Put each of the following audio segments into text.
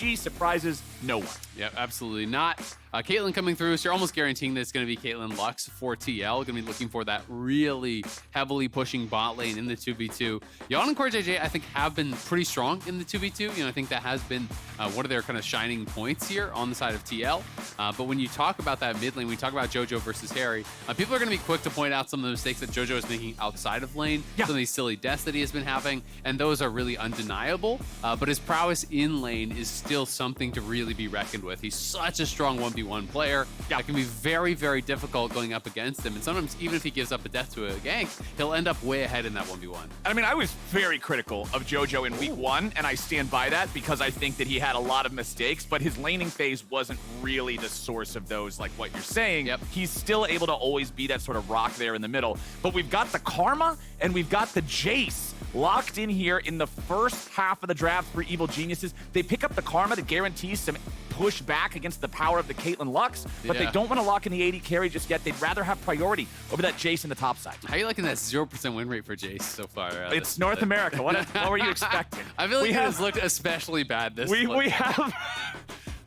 EG surprises no one. Yeah, absolutely not. Caitlyn coming through, so you're almost guaranteeing that it's going to be Caitlyn Lux for TL. Going to be looking for that really heavily pushing bot lane in the 2v2. Yeon and CoreJJ, I think, have been pretty strong in the 2v2. You know, I think that has been one of their kind of shining points here on the side of TL. But when you talk about that mid lane, when you talk about Jojo versus Haeri, people are going to be quick to point out some of the mistakes that Jojo is making outside of lane, some of these silly deaths that he has been having, and those are really undeniable. But his prowess in lane is still something to really be reckoned with. He's such a strong 1v1 player. It can be very, very difficult going up against him. And sometimes, even if he gives up a death to a gank, he'll end up way ahead in that 1v1. I mean, I was very critical of Jojo in week 1, and I stand by that because I think that he had a lot of mistakes, but his laning phase wasn't really the source of those, like what you're saying. He's still able to always be that sort of rock there in the middle. But we've got the Karma, and we've got the Jayce locked in here in the first half of the draft for Evil Geniuses. They pick up the Karma to guarantee some push back against the power of the Caitlyn Lux, but they don't want to lock in the AD carry just yet. They'd rather have priority over that Jayce in the top side. How are you liking that 0% win rate for Jayce so far? It's North America. What were you expecting? I feel like it has looked especially bad this We have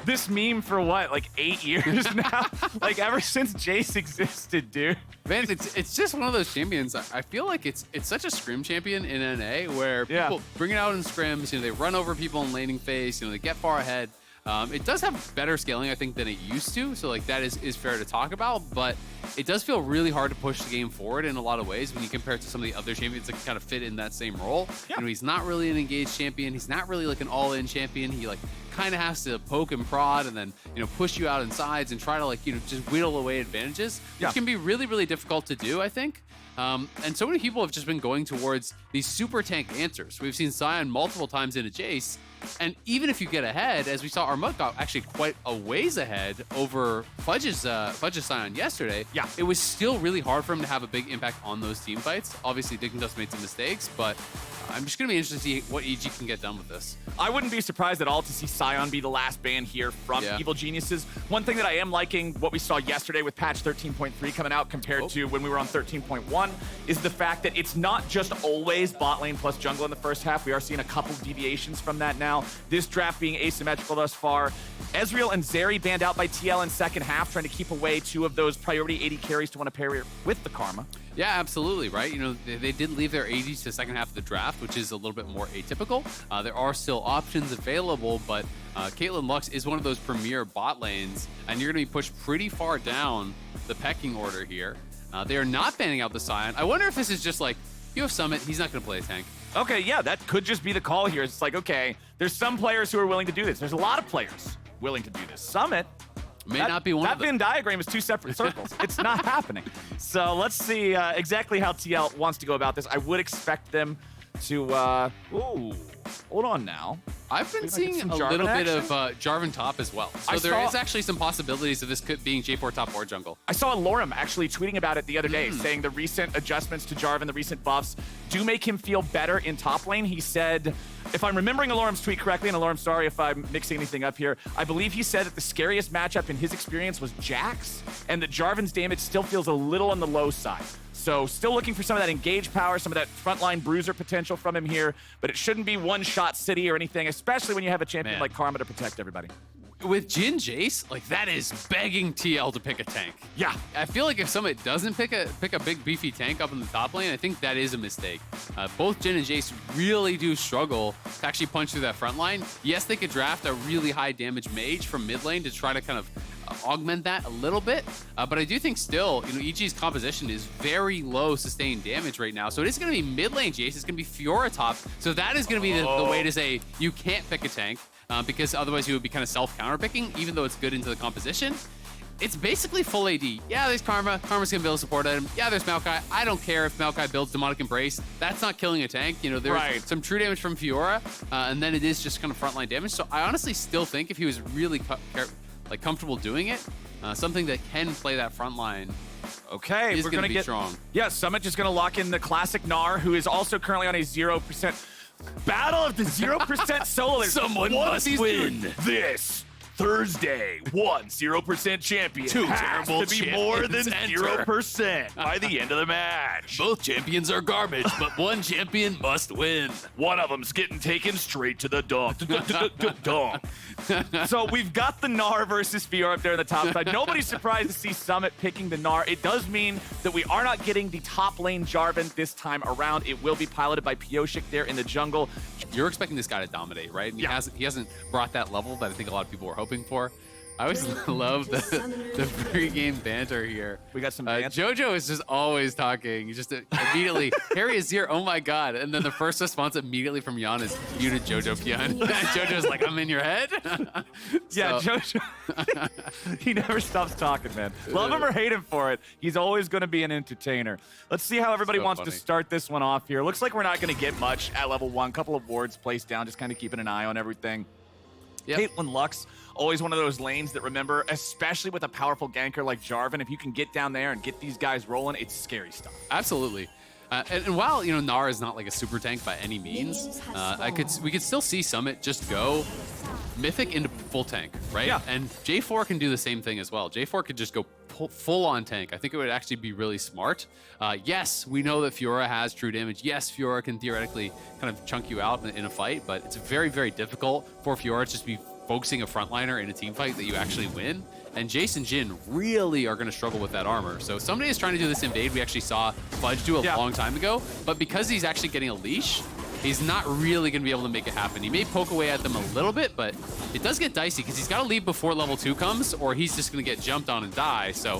this meme for what, like 8 years now? Like ever since Jayce existed, dude. Man, it's just one of those champions. I feel like it's such a scrim champion in NA where people bring it out in scrims, you know, they run over people in laning phase, you know, they get far ahead. It does have better scaling, I think, than it used to. So, like, that is fair to talk about. But it does feel really hard to push the game forward in a lot of ways when you compare it to some of the other champions that kind of fit in that same role. You know, he's not really an engaged champion. He's not really, like, an all-in champion. He, like, kind of has to poke and prod and then, you know, push you out in sides and try to, like, you know, just whittle away advantages, which can be really, really difficult to do, I think. And so many people have just been going towards these super tank answers. We've seen Sion multiple times into Jayce, and even if you get ahead, as we saw Armut got actually quite a ways ahead over Fudge's Sion yesterday, it was still really hard for him to have a big impact on those team fights. Obviously, Dignitas made some mistakes, but I'm just going to be interested to see what EG can get done with this. I wouldn't be surprised at all to see Sion be the last ban here from Evil Geniuses. One thing that I am liking, what we saw yesterday with patch 13.3 coming out compared to when we were on 13.1, is the fact that it's not just always bot lane plus jungle in the first half. We are seeing a couple deviations from that now. This draft being asymmetrical thus far. Ezreal and Zeri banned out by TL in second half, trying to keep away 2 of those priority AD carries to want to pair with the Karma. Yeah, absolutely, right? You know, they did leave their AD to the second half of the draft, which is a little bit more atypical. There are still options available, but Caitlyn Lux is one of those premier bot lanes, and you're going to be pushed pretty far down the pecking order here. They are not banning out the Sion. I wonder if this is just like, you have Summit, he's not going to play a tank. Okay, yeah, that could just be the call here. It's like, okay, there's some players who are willing to do this. There's a lot of players willing to do this. Summit may not be one of them. That Venn diagram is 2 separate circles. It's not happening. So let's see exactly how TL wants to go about this. I would expect them to, hold on now. I've been seeing a little bit of Jarvan top as well. So there is actually some possibilities of this being J4 top or jungle. I saw Lorem actually tweeting about it the other day, saying the recent adjustments to Jarvan, the recent buffs, do make him feel better in top lane. He said, if I'm remembering Alorem's tweet correctly, and Alorem, sorry if I'm mixing anything up here, I believe he said that the scariest matchup in his experience was Jax, and that Jarvan's damage still feels a little on the low side. So still looking for some of that engage power, some of that frontline bruiser potential from him here, but it shouldn't be one-shot city or anything, especially when you have a champion like Karma to protect everybody. With Jhin Jayce, like, that is begging TL to pick a tank. Yeah. I feel like if Summit doesn't pick a big beefy tank up in the top lane, I think that is a mistake. Both Jhin and Jayce really do struggle to actually punch through that front line. Yes, they could draft a really high damage mage from mid lane to try to kind of augment that a little bit, but I do think still, you know, EG's composition is very low sustained damage right now, so it is going to be mid lane Jayce, it's going to be Fiora top, so that is going to be the way to say you can't pick a tank, because otherwise you would be kind of self-counter picking, even though it's good into the composition. It's basically full AD. Yeah, there's Karma. Karma's going to be able to support him. Yeah, there's Maokai. I don't care if Maokai builds Demonic Embrace. That's not killing a tank. You know, there's some true damage from Fiora, and then it is just kind of frontline damage. So I honestly still think if he was really comfortable doing it, something that can play that front line. Okay, we're going to get strong. Yeah, Summit just going to lock in the classic Gnar, who is also currently on a 0%. Battle of the 0% solo. Someone must win this Thursday, 0% champion. Two has terrible to be more than champions 0% by the end of the match. Both champions are garbage, but one champion must win. One of them's getting taken straight to the dunk. Dunk. So we've got the Gnar versus Fiora up there in the top side. Nobody's surprised to see Summit picking the Gnar. It does mean that we are not getting the top lane Jarvan this time around. It will be piloted by Pyosik there in the jungle. You're expecting this guy to dominate, right? And he hasn't brought that level that I think a lot of people were hoping for. I always love the pre-game banter here. We got some banter. Jojo is just always talking. He's just immediately, Haeri is here, oh my god. And then the first response immediately from Yeon is, you to Jojopyun. Jojo's like, I'm in your head? Yeah, Jojo, he never stops talking, man. Love him or hate him for it, he's always going to be an entertainer. Let's see how everybody wants to start this one off here. Looks like we're not going to get much at level 1. Couple of wards placed down, just kind of keeping an eye on everything. Caitlyn Lux, always one of those lanes that, remember, especially with a powerful ganker like Jarvan, if you can get down there and get these guys rolling, it's scary stuff. Absolutely. And while, you know, Gnar is not like a super tank by any means, we could still see Summit just go Mythic into full tank, right? Yeah. And J4 can do the same thing as well. J4 could just go full on tank. I think it would actually be really smart. Yes, we know that Fiora has true damage. Yes, Fiora can theoretically kind of chunk you out in a fight, but it's very, very difficult for Fiora to just be focusing a frontliner in a team fight that you actually win. And Jayce and Jhin really are going to struggle with that armor. So Ssumday is trying to do this invade we actually saw Fudge do a long time ago, but because he's actually getting a leash, he's not really going to be able to make it happen. He may poke away at them a little bit, but it does get dicey because he's got to leave before level 2 comes or he's just going to get jumped on and die. So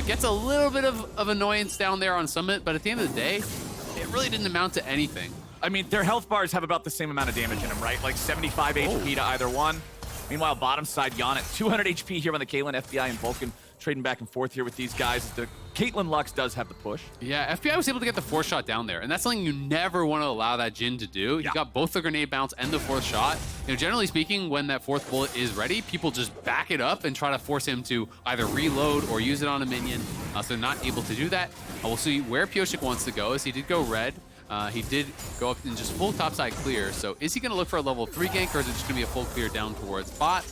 gets a little bit of annoyance down there on Summit, but at the end of the day, it really didn't amount to anything. I mean, their health bars have about the same amount of damage in them, right? Like 75 HP to either one. Meanwhile, bottom side, Yeon at 200 HP here on the Caitlyn, FBI and Vulcan trading back and forth here with these guys. The Caitlyn Lux does have the push. Yeah, FBI was able to get the 4th shot down there, and that's something you never want to allow that Jhin to do. You got both the grenade bounce and the 4th shot. You know, generally speaking, when that 4th bullet is ready, people just back it up and try to force him to either reload or use it on a minion. So they're not able to do that. We'll see where Pyosik wants to go, as he did go red. He did go up in just full topside clear. So is he going to look for a level 3 gank, or is it just going to be a full clear down towards bot?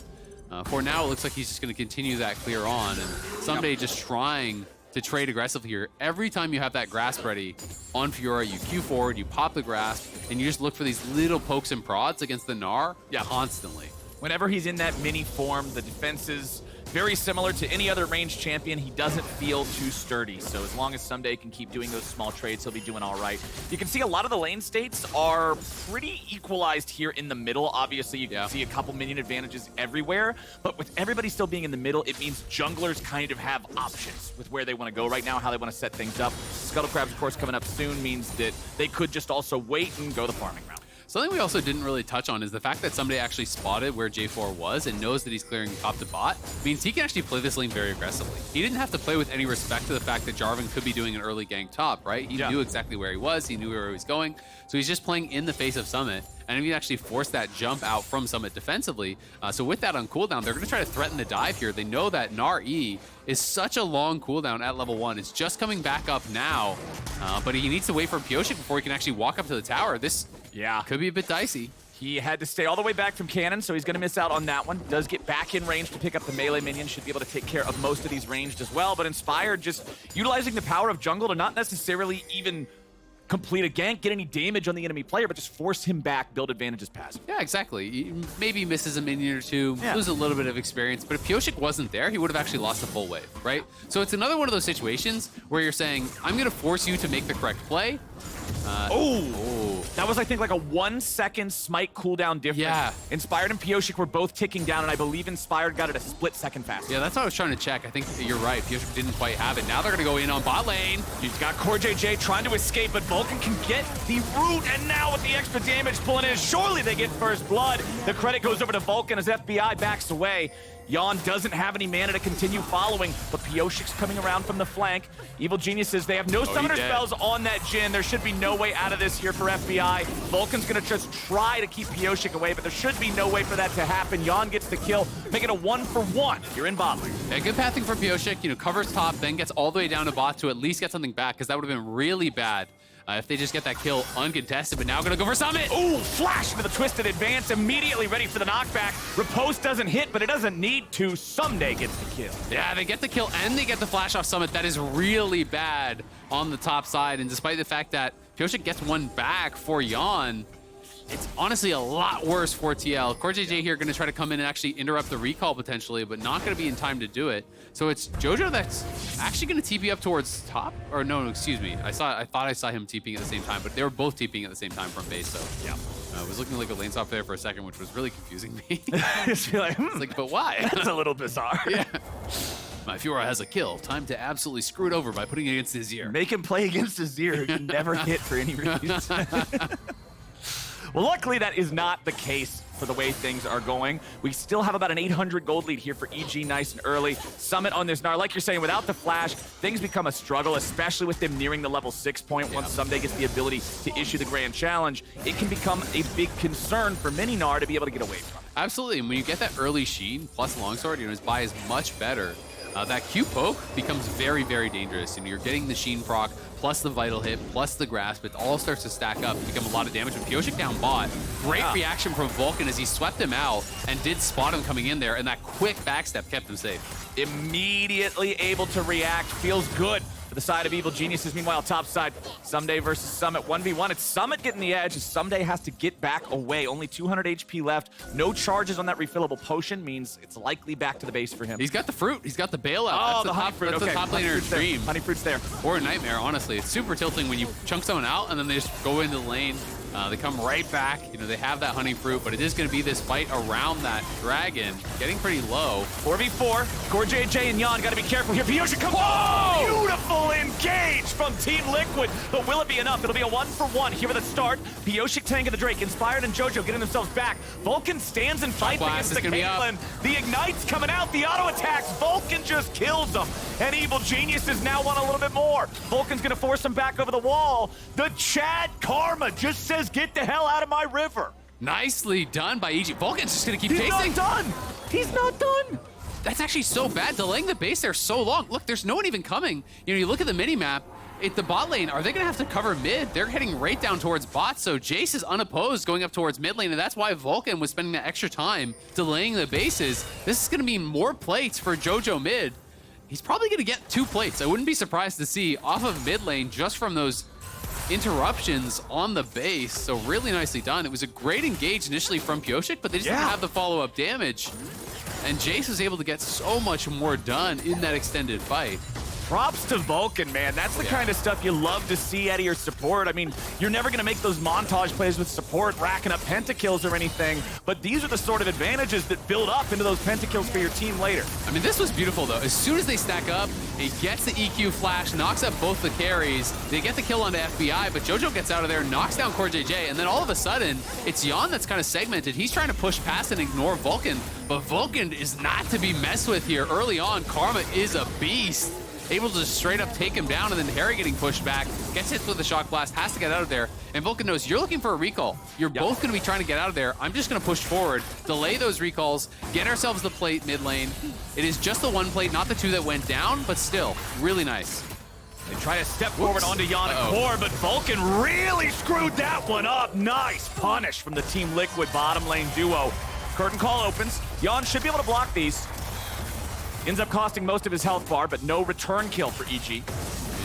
For now, it looks like he's just going to continue that clear on. And Ssumday just trying to trade aggressively here. Every time you have that grasp ready on Fiora, you Q forward, you pop the grasp, and you just look for these little pokes and prods against the Gnar constantly. Whenever he's in that mini form, the defense is very similar to any other ranged champion. He doesn't feel too sturdy, so as long as Ssumday can keep doing those small trades, he'll be doing all right. You can see a lot of the lane states are pretty equalized here in the middle. Obviously, you can see a couple minion advantages everywhere, but with everybody still being in the middle, it means junglers kind of have options with where they want to go right now, how they want to set things up. Scuttle Crabs, of course, coming up soon means that they could just also wait and go the farming route. Something we also didn't really touch on is the fact that Ssumday actually spotted where J4 was and knows that he's clearing top to bot means he can actually play this lane very aggressively. He didn't have to play with any respect to the fact that Jarvan could be doing an early gank top, right? He knew exactly where he was, he knew where he was going, so he's just playing in the face of Summit, and he actually forced that jump out from Summit defensively. So with that on cooldown, they're going to try to threaten the dive here. They know that Gnar E is such a long cooldown at level 1. It's just coming back up now, but he needs to wait for Pyosik before he can actually walk up to the tower. This could be a bit dicey. He had to stay all the way back from cannon, so he's going to miss out on that one. Does get back in range to pick up the melee minion. Should be able to take care of most of these ranged as well. But Inspired just utilizing the power of jungle to not necessarily even complete a gank, get any damage on the enemy player, but just force him back, build advantages passive. Yeah, exactly. He maybe misses a minion or two, lose a little bit of experience, but if Pyosik wasn't there, he would have actually lost a full wave, right? So it's another one of those situations where you're saying, I'm going to force you to make the correct play. That was, I think, like a 1 second smite cooldown difference. Yeah. Inspired and Pyosik were both ticking down, and I believe Inspired got it a split second faster. Yeah, that's what I was trying to check. I think you're right. Pyosik didn't quite have it. Now they're going to go in on bot lane. He's got CoreJJ trying to escape, but Vulcan can get the root, and now with the extra damage pulling in, surely they get first blood. The credit goes over to Vulcan as FBI backs away. Yeon doesn't have any mana to continue following, but Pyosik's coming around from the flank. Evil Geniuses, they have no summoner spells on that Jhin. There should be no way out of this here for FBI. Vulcan's gonna just try to keep Pyosik away, but there should be no way for that to happen. Yeon gets the kill, make it a 1-for-1 here in bot lane. Yeah, good pathing for Pyosik, you know, covers top, then gets all the way down to bot to at least get something back, because that would have been really bad if they just get that kill uncontested, but now gonna go for Summit. Ooh, flash into the twisted advance, immediately ready for the knockback. Riposte doesn't hit, but it doesn't need to. Ssumday gets the kill. Yeah, they get the kill and they get the flash off Summit. That is really bad on the top side, and despite the fact that Pyosik gets one back for Yeon, it's honestly a lot worse for TL. CoreJJ here going to try to come in and actually interrupt the recall potentially, but not going to be in time to do it. So it's Jojo that's actually going to TP up towards top. Or no, excuse me. I thought I saw him TPing at the same time, but they were both TPing at the same time from base. So yeah, it was looking like a lane swap there for a second, which was really confusing me. It's like, but why? That's a little bizarre. Yeah. My Fiora has a kill. Time to absolutely screw it over by putting it against Azir. Make him play against Azir, who can never hit for any reason. Well, luckily that is not the case for the way things are going. We still have about an 800 gold lead here for EG, nice and early. Summit on this Gnar, like you're saying, without the flash, things become a struggle, especially with them nearing the level 6 point. Once Ssumday gets the ability to issue the grand challenge, it can become a big concern for many Gnar to be able to get away from it. Absolutely, and when you get that early Sheen plus longsword, his buy is much better. That Q poke becomes very, very dangerous. You're getting the Sheen proc, plus the vital hit, plus the grasp. It all starts to stack up and become a lot of damage. With Pyosik down bot, great reaction from Vulcan as he swept him out and did spot him coming in there, and that quick backstep kept him safe. Immediately able to react, feels good for the side of Evil Geniuses. Meanwhile, top side, Ssumday versus Summit 1v1. It's Summit getting the edge as Ssumday has to get back away. Only 200 HP left. No charges on that refillable potion means it's likely back to the base for him. He's got the fruit. He's got the bailout. Oh, that's the honey fruit. That's okay. the top laner dream. Honey fruit's there. Or a nightmare, honestly. It's super tilting when you chunk someone out and then they just go into the lane. They come right back. They have that honey fruit, but it is going to be this fight around that dragon, getting pretty low. 4v4. CoreJJ and Yeon got to be careful here. Pyosik comes. Whoa! Beautiful engage from Team Liquid, but will it be enough? It'll be a 1-for-1 here at the start. Pyosik tanking the Drake, Inspired and Jojo getting themselves back. Vulcan stands and fights against the Caitlyn. The Ignite's coming out. The auto attacks. Vulcan just kills them, and Evil Geniuses now want a little bit more. Vulcan's going to force him back over the wall. The Chad Karma just says, "Get the hell out of my river." Nicely done by EG. Vulcan's just going to keep He's chasing. He's not done. He's not done. That's actually so bad, delaying the base there so long. Look, there's no one even coming. You look at the mini-map, the bot lane, are they going to have to cover mid? They're heading right down towards bot, so Jayce is unopposed going up towards mid lane, and that's why Vulcan was spending that extra time delaying the bases. This is going to mean more plates for Jojo mid. He's probably going to get 2 plates. I wouldn't be surprised to see off of mid lane just from those interruptions on the base. So really nicely done. It was a great engage initially from Pyosik, but they just didn't have the follow-up damage. And Jayce was able to get so much more done in that extended fight. Props to Vulcan, man. That's the kind of stuff you love to see out of your support. I mean, you're never going to make those montage plays with support, racking up pentakills or anything, but these are the sort of advantages that build up into those pentakills for your team later. I mean, this was beautiful, though. As soon as they stack up, he gets the EQ flash, knocks up both the carries. They get the kill onto FBI, but Jojo gets out of there, knocks down CoreJJ, and then all of a sudden, it's Yeon that's kind of segmented. He's trying to push past and ignore Vulcan, but Vulcan is not to be messed with here. Early on, Karma is a beast. Able to just straight up take him down, and then Haeri getting pushed back, gets hit with a shock blast, has to get out of there, and Vulcan knows you're looking for a recall. You're both going to be trying to get out of there. I'm just going to push forward, delay those recalls, get ourselves the plate mid lane. It is just the 1 plate, not the 2 that went down, but still, really nice. They try to step forward onto Yeon and Core, but Vulcan really screwed that one up. Nice punish from the Team Liquid bottom lane duo. Curtain call opens. Yeon should be able to block these. Ends up costing most of his health bar, but no return kill for EG.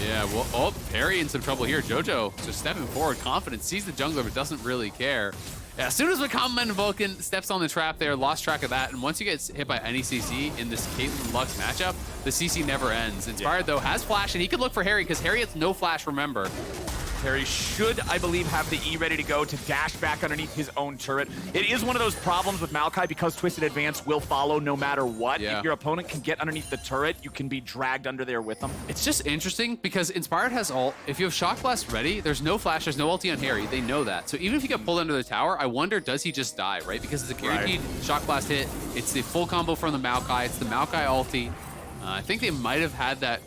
Yeah, well, Haeri in some trouble here. Jojo just stepping forward, confident, sees the jungler, but doesn't really care. Yeah, as soon as McCommon and Vulcan steps on the trap there, lost track of that, and once you get hit by any CC in this Caitlyn Lux matchup, the CC never ends. Inspired, though, has flash, and he could look for Haeri, because Haeri has no flash, remember. Haeri should, I believe, have the E ready to go to dash back underneath his own turret. It is one of those problems with Maokai because Twisted Advance will follow no matter what. Yeah. If your opponent can get underneath the turret, you can be dragged under there with them. It's just interesting because Inspired has ult. If you have Shock Blast ready, there's no flash, there's no ulti on Haeri. They know that. So even if you get pulled under the tower, I wonder, does he just die, right? Because it's a guaranteed Shock Blast hit. It's the full combo from the Maokai. It's the Maokai ulti. I think they might have had that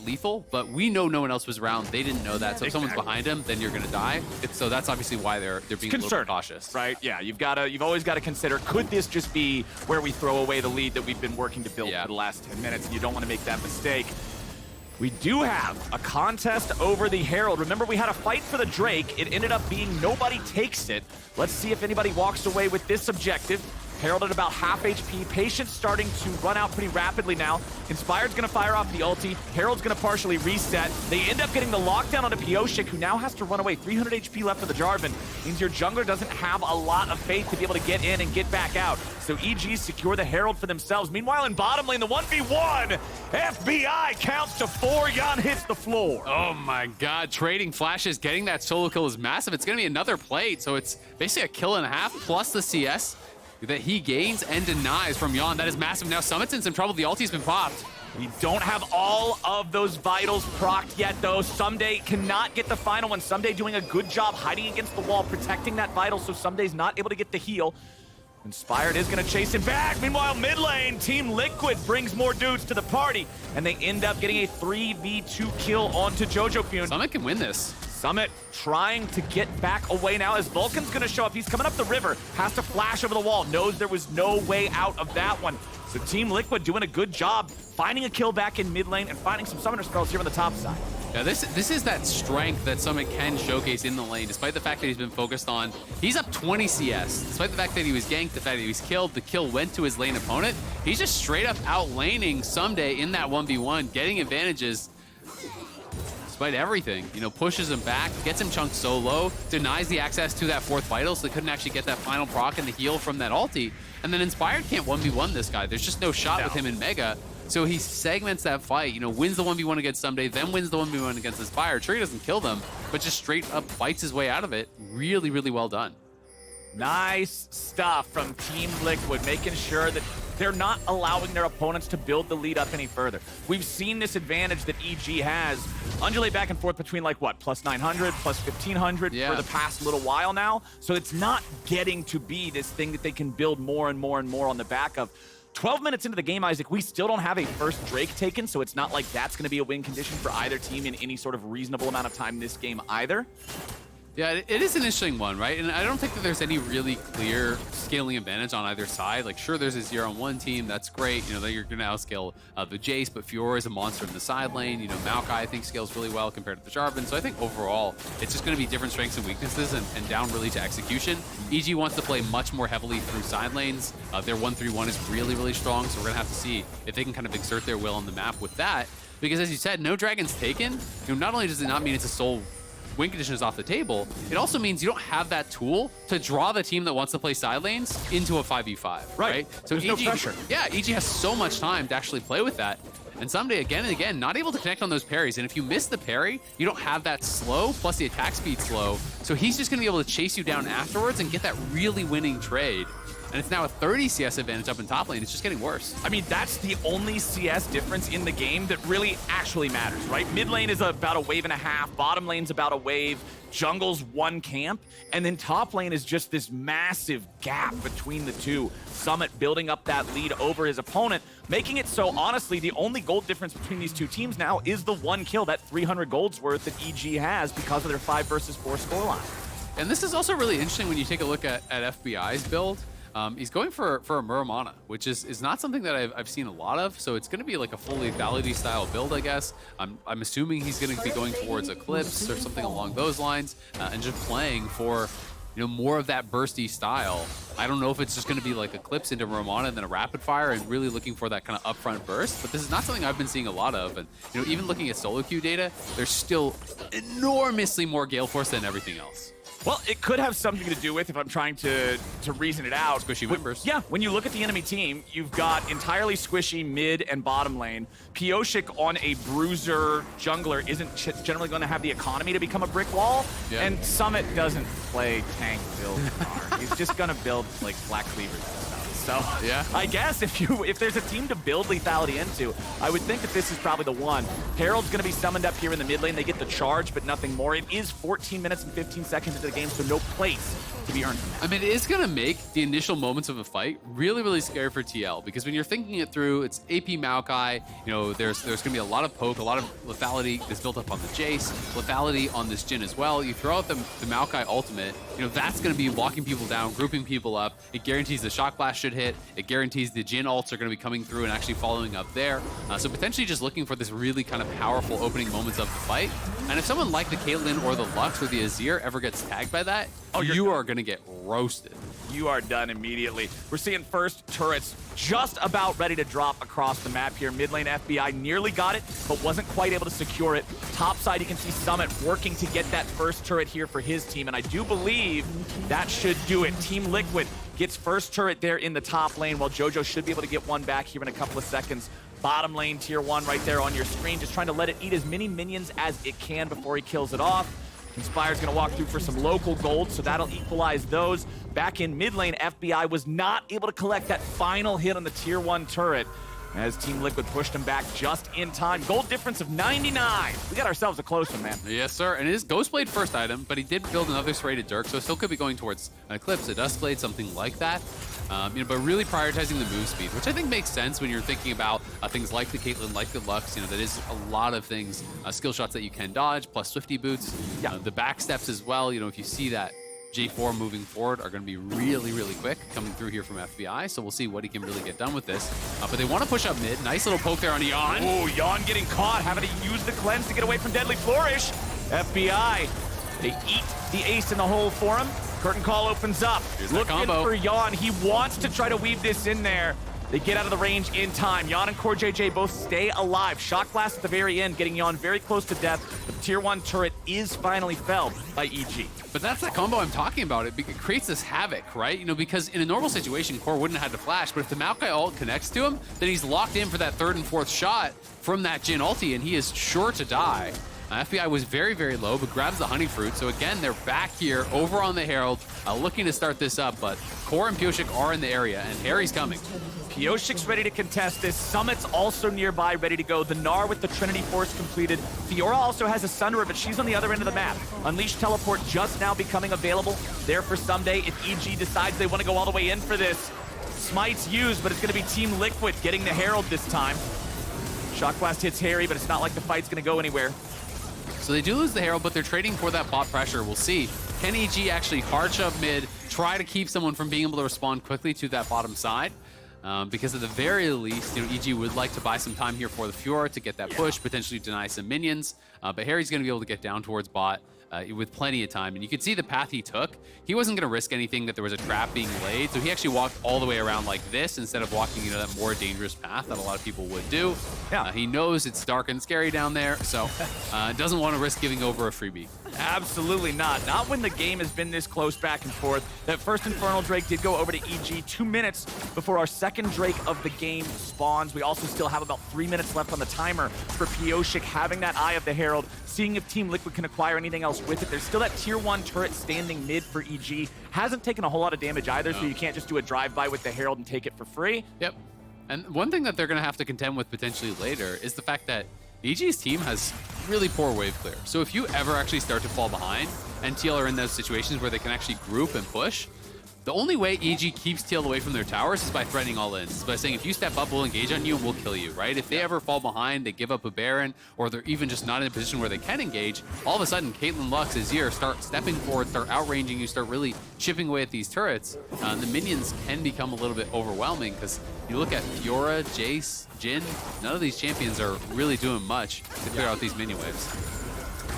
lethal, but we know no one else was around. They didn't know that. So if someone's behind him, then you're gonna die. So that's obviously why they're being a little bit cautious. Right? Yeah, you've always got to consider, could this just be where we throw away the lead that we've been working to build for the last 10 minutes? And you don't want to make that mistake. We do have a contest over the Herald. Remember, we had a fight for the Drake. It ended up being nobody takes it. Let's see if anybody walks away with this objective. Herald at about half HP. Patience starting to run out pretty rapidly now. Inspired's going to fire off the ulti. Herald's going to partially reset. They end up getting the lockdown onto Pyosik, who now has to run away. 300 HP left for the Jarvan. Means your jungler doesn't have a lot of faith to be able to get in and get back out. So EG secure the Herald for themselves. Meanwhile, in bottom lane, the 1v1. FBI counts to 4. Yeon hits the floor. Oh my god, trading flashes, getting that solo kill is massive. It's going to be another plate, so it's basically a kill and a half plus the CS that he gains and denies from Yeon. That is massive. Now Summit's in some trouble. The ulti's been popped. We don't have all of those vitals procced yet, though. Ssumday cannot get the final one. Ssumday doing a good job hiding against the wall, protecting that vital, so Ssumday's not able to get the heal. Inspired is going to chase him back. Meanwhile, mid lane, Team Liquid brings more dudes to the party, and they end up getting a 3v2 kill onto Jojopyun. Summit can win this. Summit trying to get back away now as Vulcan's going to show up. He's coming up the river, has to flash over the wall, knows there was no way out of that one. So Team Liquid doing a good job finding a kill back in mid lane and finding some summoner spells here on the top side. Yeah, this is that strength that Summit can showcase in the lane, despite the fact that he's been focused on. He's up 20 CS, despite the fact that he was ganked, the fact that he was killed, the kill went to his lane opponent. He's just straight up outlaning Ssumday in that 1v1, getting advantages despite everything. You know, pushes him back, gets him chunked so low, denies the access to that 4th vital, so they couldn't actually get that final proc and the heal from that ulti. And then Inspired can't 1v1 this guy. There's just no shot with him in Mega. So he segments that fight, you know, wins the 1v1 against Ssumday, then wins the 1v1 against Inspired. Sure, he doesn't kill them, but just straight up fights his way out of it. Really, really well done. Nice stuff from Team Liquid, making sure that they're not allowing their opponents to build the lead up any further. We've seen this advantage that EG has undulate back and forth between like what, plus 900, plus 1500 for the past little while now. So it's not getting to be this thing that they can build more and more and more on the back of. 12 minutes into the game, Isaac, we still don't have a first Drake taken, so it's not like that's going to be a win condition for either team in any sort of reasonable amount of time this game either. Yeah, it is an interesting one, right? And I don't think that there's any really clear scaling advantage on either side. Like, sure, there's a 0-on-1 team. That's great. You know, that you're going to outscale the Jayce, but Fiora is a monster in the side lane. You know, Maokai, I think, scales really well compared to the Jarvan. So I think overall, it's just going to be different strengths and weaknesses and down really to execution. EG wants to play much more heavily through side lanes. Their 1-3-1 is really, really strong. So we're going to have to see if they can kind of exert their will on the map with that. Because as you said, no dragons taken. You know, not only does it not mean it's a sole win condition is off the table, it also means you don't have that tool to draw the team that wants to play side lanes into a 5v5, right? So there's no pressure. Yeah, EG has so much time to actually play with that. And Ssumday, again and again, not able to connect on those parries. And if you miss the parry, you don't have that slow, plus the attack speed slow. So he's just going to be able to chase you down afterwards and get that really winning trade. And it's now a 30 CS advantage up in top lane. It's just getting worse. I mean, that's the only CS difference in the game that really actually matters, right? Mid lane is about a wave and a half. Bottom lane's about a wave. Jungle's one camp. And then top lane is just this massive gap between the two. Summit building up that lead over his opponent, making it so, honestly, the only gold difference between these two teams now is the one kill, that 300 gold's worth that EG has because of their 5 versus 4 scoreline. And this is also really interesting when you take a look at FBI's build. He's going for a Muramana, which is not something that I've seen a lot of. So it's going to be like a full lethality style build, I guess. I'm assuming he's going to be going towards Eclipse or something along those lines, and just playing for, you know, more of that bursty style. I don't know if it's just going to be like Eclipse into Muramana and then a rapid fire and really looking for that kind of upfront burst. But this is not something I've been seeing a lot of. And, you know, even looking at solo queue data, there's still enormously more Gale Force than everything else. Well, it could have something to do with, if I'm trying to reason it out. Squishy members. Yeah, when you look at the enemy team, you've got entirely squishy mid and bottom lane. Pyosik on a bruiser jungler isn't generally going to have the economy to become a brick wall. Yeah. And Summit doesn't play tank build Gnar. He's just going to build like Black Cleavers and stuff. So yeah, I guess if there's a team to build lethality into, I would think that this is probably the one. Herald's going to be summoned up here in the mid lane. They get the charge, but nothing more. It is 14 minutes and 15 seconds into the game, so no place to be earned. I mean, it is going to make the initial moments of a fight really, really scary for TL, because when you're thinking it through, it's AP Maokai. You know, there's going to be a lot of poke, a lot of lethality that's built up on the Jayce, lethality on this Jhin as well. You throw out the Maokai ultimate, you know, that's going to be locking people down, grouping people up. It guarantees the shock blast should hit. It guarantees the Jhin ults are going to be coming through and actually following up there. So potentially just looking for this really kind of powerful opening moments of the fight. And if someone like the Caitlyn or the Lux or the Azir ever gets tagged by that, you are going to get roasted. You are done immediately. We're seeing first turrets just about ready to drop across the map here. Mid lane FBI nearly got it, but wasn't quite able to secure it. Top side, you can see Summit working to get that first turret here for his team, and I do believe that should do it. Team Liquid gets first turret there in the top lane, while Jojo should be able to get one back here in a couple of seconds. Bottom lane, tier 1 right there on your screen, just trying to let it eat as many minions as it can before he kills it off. Inspire's gonna walk through for some local gold, so that'll equalize those. Back in mid lane, FBI was not able to collect that final hit on the tier 1 turret as Team Liquid pushed him back just in time. Gold difference of 99. We got ourselves a close one, man. Yes, sir. And it is Ghostblade first item, but he did build another serrated Dirk, so it still could be going towards an Eclipse, a Duskblade, something like that. But really prioritizing the move speed, which I think makes sense when you're thinking about things like the Caitlyn, like the Lux. That is a lot of things, skill shots that you can dodge, plus Swifty boots. Yeah. The back steps as well. If you see that J4 moving forward are going to be really, really quick coming through here from FBI. So we'll see what he can really get done with this. But they want to push up mid. Nice little poke there on Yeon. Oh, Yeon getting caught, having to use the cleanse to get away from Deadly Flourish. FBI, they eat the ace in the hole for him. Curtain call opens up. Here's looking that combo for Yeon. He wants to try to weave this in there. They get out of the range in time. Yeon and CoreJJ both stay alive. Shock blast at the very end, getting Yeon very close to death. The tier 1 turret is finally felled by EG. But that's that combo I'm talking about. It creates this havoc, right? Because in a normal situation, Core wouldn't have had to flash, but if the Maokai ult connects to him, then he's locked in for that third and fourth shot from that Jhin ulti, and he is sure to die. FBI was very, very low, but grabs the Honey Fruit. So again, they're back here over on the Herald, looking to start this up, but Core and Pyosik are in the area, and Haeri's coming. Pyosik's ready to contest this. Summit's also nearby, ready to go. The Gnar with the Trinity Force completed. Fiora also has a Sunderer, but she's on the other end of the map. Unleashed Teleport just now becoming available there for Ssumday if EG decides they want to go all the way in for this. Smite's used, but it's going to be Team Liquid getting the Herald this time. Shock Blast hits Haeri, but it's not like the fight's going to go anywhere. So they do lose the Herald, but they're trading for that bot pressure. We'll see. Can EG actually hard shove mid, try to keep someone from being able to respond quickly to that bottom side? Because at the very least, EG would like to buy some time here for the Fiora to get that push, potentially deny some minions. But Haeri's going to be able to get down towards bot with plenty of time. And you can see the path he took. He wasn't going to risk anything that there was a trap being laid, so he actually walked all the way around like this instead of walking that more dangerous path that a lot of people would do. Yeah. He knows it's dark and scary down there, so doesn't want to risk giving over a freebie. Absolutely not. Not when the game has been this close back and forth. That first Infernal Drake did go over to EG 2 minutes before our second Drake of the game spawns. We also still have about 3 minutes left on the timer for Pyosik having that Eye of the Herald, seeing if Team Liquid can acquire anything else with it. There's still that tier 1 turret standing mid for EG. Hasn't taken a whole lot of damage either, so you can't just do a drive-by with the Herald and take it for free. Yep. And one thing that they're going to have to contend with potentially later is the fact that EG's team has really poor wave clear. So if you ever actually start to fall behind and TL are in those situations where they can actually group and push, the only way EG keeps TL away from their towers is by threatening all-ins. It's by saying, if you step up, we'll engage on you and we'll kill you, right? If they ever fall behind, they give up a Baron, or they're even just not in a position where they can engage, all of a sudden, Caitlyn, Lux, Azir start stepping forward, start outranging you, start really chipping away at these turrets. The minions can become a little bit overwhelming because you look at Fiora, Jayce, Jhin, none of these champions are really doing much to clear out these minion waves.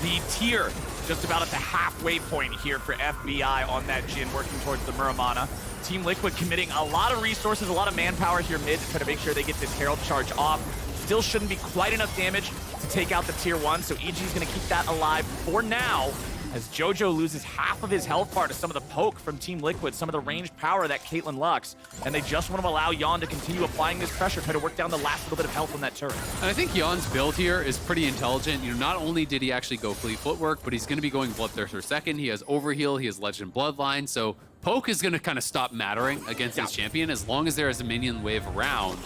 The tier just about at the halfway point here for FBI on that Jhin, working towards the Muramana. Team Liquid committing a lot of resources, a lot of manpower here mid to try to make sure they get this Herald charge off. Still shouldn't be quite enough damage to take out the tier 1, so EG's going to keep that alive for now, as Jojo loses half of his health bar to some of the poke from Team Liquid, some of the ranged power of that Caitlyn Lux, and they just want to allow Yeon to continue applying this pressure, try to work down the last little bit of health on that turret. And I think Yeon's build here is pretty intelligent. Not only did he actually go fleet footwork, but he's going to be going Bloodthirster second. He has Overheal, he has Legend Bloodline, so poke is going to kind of stop mattering against his champion as long as there is a minion wave around.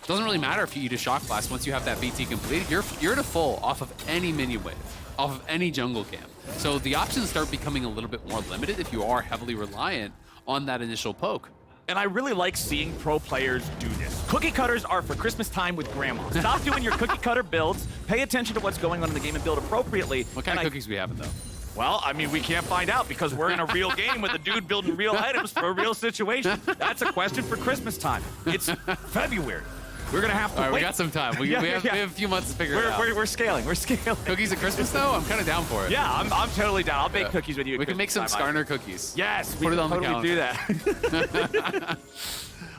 It doesn't really matter if you eat a Shock Blast once you have that BT completed. You're to full off of any minion wave, off of any jungle camp. So the options start becoming a little bit more limited if you are heavily reliant on that initial poke. And I really like seeing pro players do this. Cookie cutters are for Christmas time with grandma. Stop doing your cookie cutter builds, pay attention to what's going on in the game and build appropriately. What kind of cookies we having though? Well, I mean, we can't find out because we're in a real game with a dude building real items for a real situation. That's a question for Christmas time. It's February. We're going to have to All right, wait. we got some time. We have a few months to figure it out. We're scaling. We're scaling. Cookies at Christmas, though? I'm kind of down for it. Yeah, I'm totally down. I'll bake cookies with you. We can make some Skarner cookies. Yes, Put we it on can the totally do that.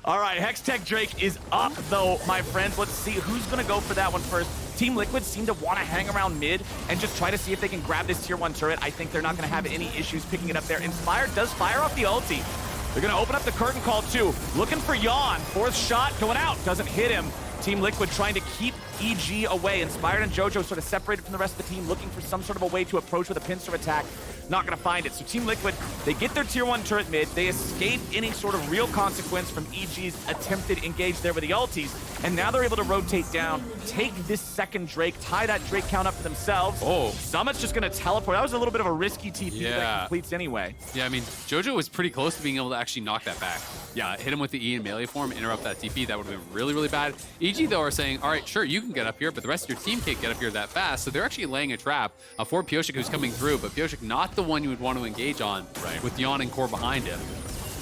All right, Hextech Drake is up, though, my friends. Let's see who's going to go for that one first. Team Liquid seem to want to hang around mid and just try to see if they can grab this tier 1 turret. I think they're not going to have any issues picking it up there. Inspire does fire off the ulti. They're going to open up the curtain call, too. Looking for Yeon. 4th shot going out. Doesn't hit him. Team Liquid trying to keep EG away. Inspired and Jojo sort of separated from the rest of the team, looking for some sort of a way to approach with a pincer attack. Not going to find it. So Team Liquid, they get their tier 1 turret mid. They escape any sort of real consequence from EG's attempted engage there with the ultis. And now they're able to rotate down, take this second Drake, tie that Drake count up for themselves. Oh. Summit's just going to teleport. That was a little bit of a risky TP that completes anyway. Yeah, I mean, Jojo was pretty close to being able to actually knock that back. Yeah, hit him with the E in melee form, interrupt that TP. That would have been really, really bad. EG, though, are saying, all right, sure, you can get up here, but the rest of your team can't get up here that fast. So they're actually laying a trap for Pyosik, who's coming through, but Pyosik not the one you would want to engage on, with Yeon and Core behind him.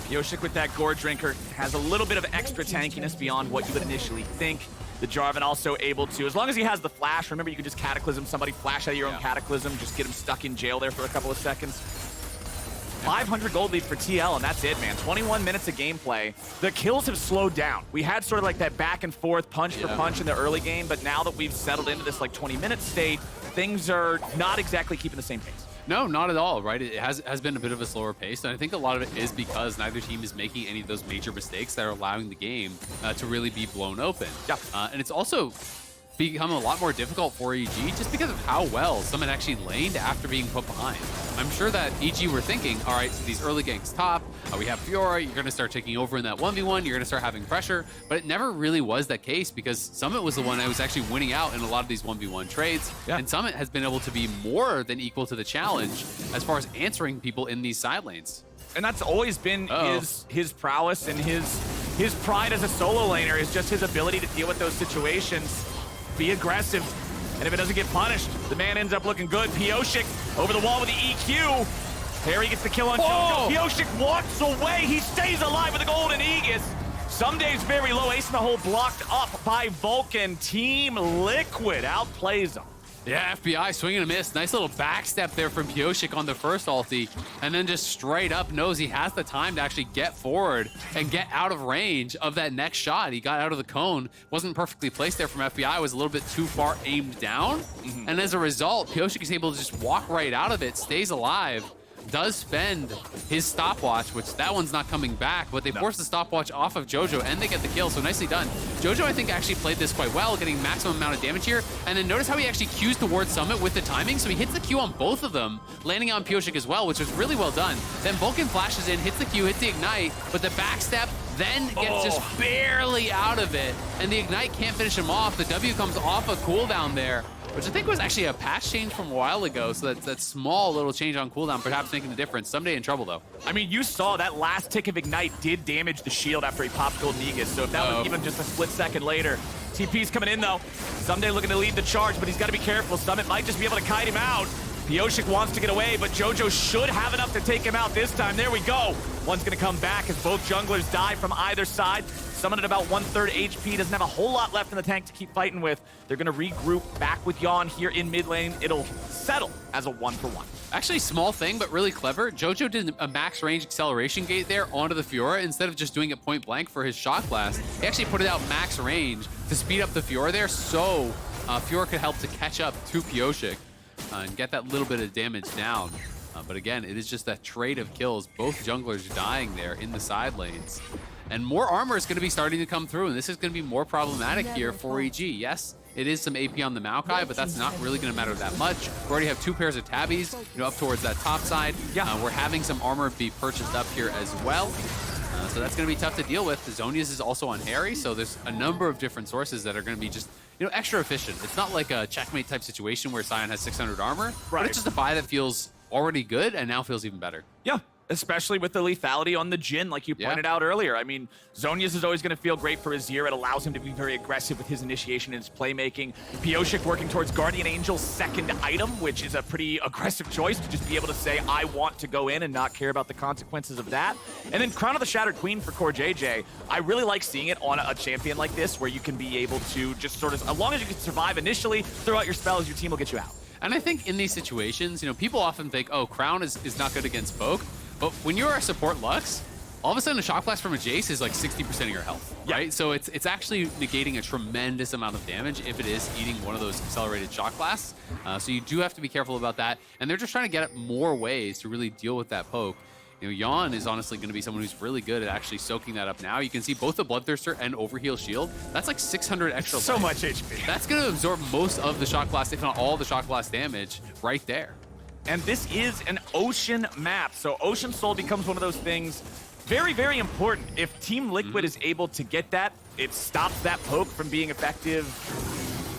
Pyosik with that Gore Drinker has a little bit of extra tankiness beyond what you would initially think. The Jarvan also able to, as long as he has the flash, remember you could just Cataclysm somebody, flash out of your own Cataclysm, just get him stuck in jail there for a couple of seconds. 500 gold lead for TL, and that's it, man. 21 minutes of gameplay. The kills have slowed down. We had sort of like that back and forth, punch for punch in the early game, but now that we've settled into this like 20-minute state, things are not exactly keeping the same pace. No, not at all, right? It has been a bit of a slower pace, and I think a lot of it is because neither team is making any of those major mistakes that are allowing the game to really be blown open. Yeah. And it's also become a lot more difficult for EG just because of how well someone actually laned after being put behind. I'm sure that EG were thinking, all right, so these early ganks top, we have Fiora, you're going to start taking over in that 1v1, you're going to start having pressure, but it never really was that case because Summit was the one that was actually winning out in a lot of these 1v1 trades, and Summit has been able to be more than equal to the challenge as far as answering people in these side lanes. And that's always been his prowess and his pride as a solo laner is just his ability to deal with those situations, be aggressive, and if it doesn't get punished, the man ends up looking good. Pyosik over the wall with the EQ. Haeri gets the kill on Jojo. Pyosik walks away. He stays alive with the golden Aegis. Ssumday's very low. Ace in the hole blocked up by Vulcan. Team Liquid outplays them. Yeah, FBI swing and a miss. Nice little backstep there from Pyosik on the first ulti, and then just straight up knows he has the time to actually get forward and get out of range of that next shot. He got out of the cone, wasn't perfectly placed there from FBI, was a little bit too far aimed down, and as a result, Pyosik is able to just walk right out of it, stays alive, does spend his stopwatch, which that one's not coming back, but they force the stopwatch off of Jojo and they get the kill, so nicely done. Jojo, I think, actually played this quite well, getting maximum amount of damage here, and then notice how he actually Qs towards Summit with the timing, so he hits the Q on both of them, landing on Pyosik as well, which was really well done. Then Vulcan flashes in, hits the Q, hits the Ignite, but the backstep then gets just barely out of it, and the Ignite can't finish him off. The W comes off a cooldown there, which I think was actually a patch change from a while ago, so that small little change on cooldown perhaps making the difference. Ssumday in trouble, though. I mean, you saw that last tick of Ignite did damage the shield after he popped Golden Aegis, so if that was even just a split second later. TP's coming in, though. Ssumday looking to lead the charge, but he's got to be careful. Summit might just be able to kite him out. Pyosik wants to get away, but Jojo should have enough to take him out this time. There we go. One's going to come back as both junglers die from either side. Summon at about 1/3 HP, doesn't have a whole lot left in the tank to keep fighting with. They're going to regroup back with Yeon here in mid lane. It'll settle as a 1-for-1. Actually, small thing, but really clever. Jojo did a max range acceleration gate there onto the Fiora instead of just doing it point blank for his shot blast. He actually put it out max range to speed up the Fiora there, so Fiora could help to catch up to Pyosik and get that little bit of damage down. But again, it is just that trade of kills. Both junglers dying there in the side lanes. And more armor is going to be starting to come through, and this is going to be more problematic here for EG. Yes, it is some AP on the Maokai, but that's not really going to matter that much. We already have 2 pairs of tabbies, up towards that top side. We're having some armor be purchased up here as well. So that's going to be tough to deal with. The Zonia's is also on Haeri, so there's a number of different sources that are going to be just extra efficient. It's not like a checkmate type situation where Sion has 600 armor, but it's just a buy that feels already good and now feels even better. Yeah. especially with the lethality on the Jhin, like you pointed out earlier. I mean, Zhonya's is always going to feel great for Azir. It allows him to be very aggressive with his initiation and his playmaking. Pyosik working towards Guardian Angel's second item, which is a pretty aggressive choice to just be able to say, I want to go in and not care about the consequences of that. And then Crown of the Shattered Queen for CoreJJ. I really like seeing it on a champion like this, where you can be able to just sort of, as long as you can survive initially, throw out your spells, your team will get you out. And I think in these situations, you know, people often think, oh, Crown is not good against poke. But when you're a support Lux, all of a sudden a Shock Blast from a Jayce is like 60% of your health, right? So it's actually negating a tremendous amount of damage if it is eating one of those accelerated Shock Blasts. So you do have to be careful about that. And they're just trying to get at more ways to really deal with that poke. You know, Yeon is honestly going to be someone who's really good at actually soaking that up now. You can see both the Bloodthirster and Overheal Shield. That's like 600 extra So life. much HP. That's going to absorb most of the Shock Blast, if not all the Shock Blast damage, right there. And this is an Ocean map. So Ocean Soul becomes one of those things very, very important. If Team Liquid is able to get that, it stops that poke from being effective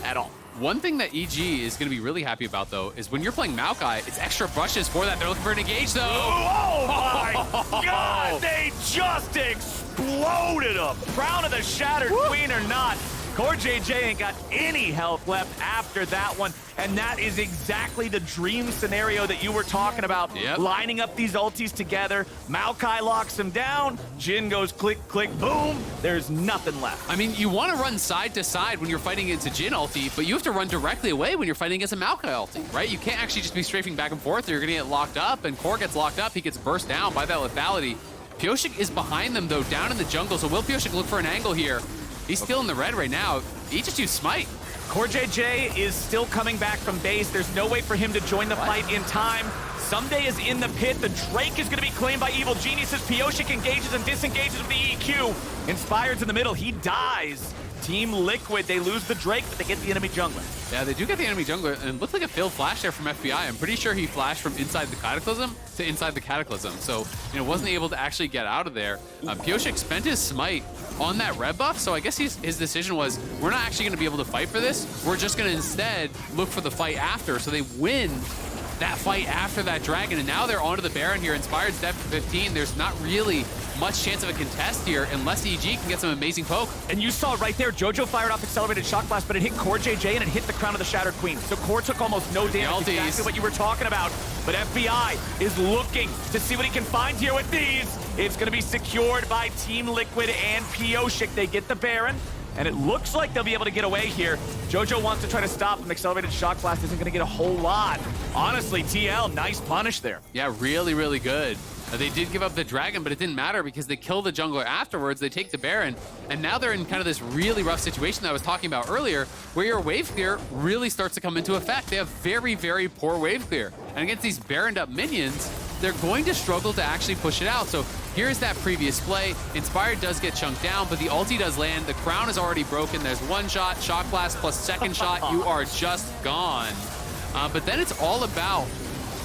at all. One thing that EG is going to be really happy about, though, is when you're playing Maokai, it's extra brushes for that. They're looking for an engage, though. Oh my God! They just exploded him. Crown of the Shattered Queen or not, CoreJJ ain't got any health left after that one. And that is exactly the dream scenario that you were talking about. Lining up these ultis together. Maokai locks him down. Jhin goes click, click, boom. There's nothing left. I mean, you want to run side to side when you're fighting against a Jhin ulti, but you have to run directly away when you're fighting against a Maokai ulti, right? You can't actually just be strafing back and forth or you're going to get locked up, and Core gets locked up. He gets burst down by that lethality. Pyosik is behind them, though, down in the jungle. So will Pyosik look for an angle here? He's still in the red right now. He just used Smite. CoreJJ is still coming back from base. There's no way for him to join the fight in time. Ssumday is in the pit. The Drake is going to be claimed by Evil Geniuses. Pyosik engages and disengages with the EQ. Inspired's in the middle. He dies. Team Liquid, they lose the Drake, but they get the enemy jungler. Yeah, they do get the enemy jungler, and it looked like a failed flash there from FBI. I'm pretty sure he flashed from inside the Cataclysm to inside the Cataclysm, so, you know, wasn't able to actually get out of there. Pyosik spent his smite on that red buff, so I guess his decision was, we're not actually going to be able to fight for this. We're just going to instead look for the fight after, so they win that fight after that dragon, and now they're onto the Baron here. Inspired's dead for 15. There's not really much chance of a contest here unless EG can get some amazing poke. And you saw right there, Jojo fired off accelerated shock blast, but it hit CoreJJ and it hit the crown of the Shattered Queen. So Core took almost no damage, exactly what you were talking about. But FBI is looking to see what he can find here with these. It's going to be secured by Team Liquid and Pyosik. They get the Baron, and it looks like they'll be able to get away here. Jojo wants to try to stop him. Accelerated shock blast isn't going to get a whole lot. Honestly, TL, nice punish there. Yeah, really, really good. They did give up the dragon, but it didn't matter because they kill the jungler afterwards. They take the Baron, and now they're in kind of this really rough situation that I was talking about earlier, where your wave clear really starts to come into effect. They have very, very poor wave clear. And against these Baroned up minions, they're going to struggle to actually push it out. So here's that previous play. Inspired does get chunked down, but the ulti does land. The crown is already broken. There's one shot, shock blast plus second shot. You are just gone. But then it's all about